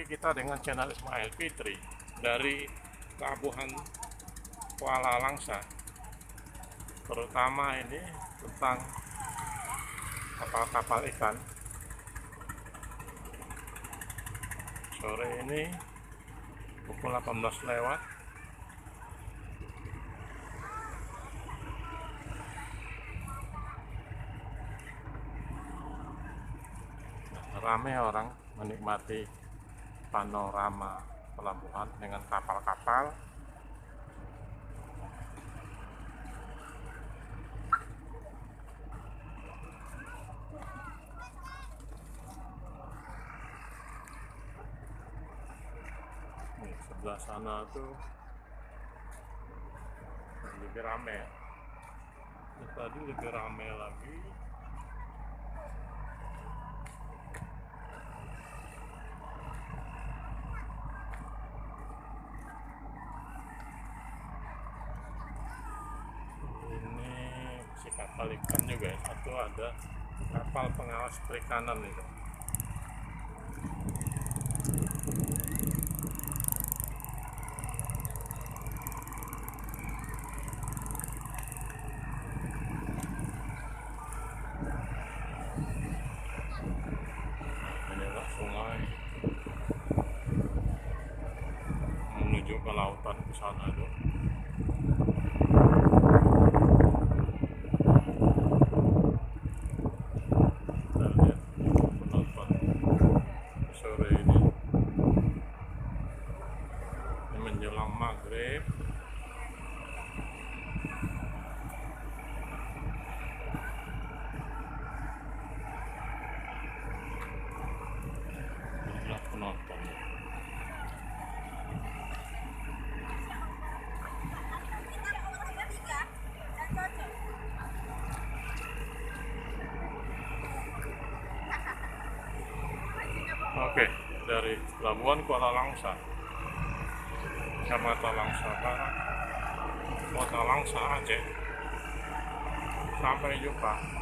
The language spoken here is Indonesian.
kita dengan channel Ismail Fitri dari Pelabuhan Kuala Langsa, terutama ini tentang kapal-kapal ikan. Sore ini pukul 18 lewat, ramai orang menikmati panorama pelabuhan dengan kapal-kapal. Sebelah sana tuh lebih ramai. Tadi lebih ramai lagi. Ini si kapal ikan juga ya. Satu ada kapal pengawas perikanan itu. Inilah sungai menuju ke lautan ke sana tuh. Kita lihat penonton sore ini menjelang maghrib. Inilah penonton. Oke, dari Pelabuhan Kuala Langsa, Kecamatan Langsa Barat, Kota Langsa, Aceh. Sampai jumpa.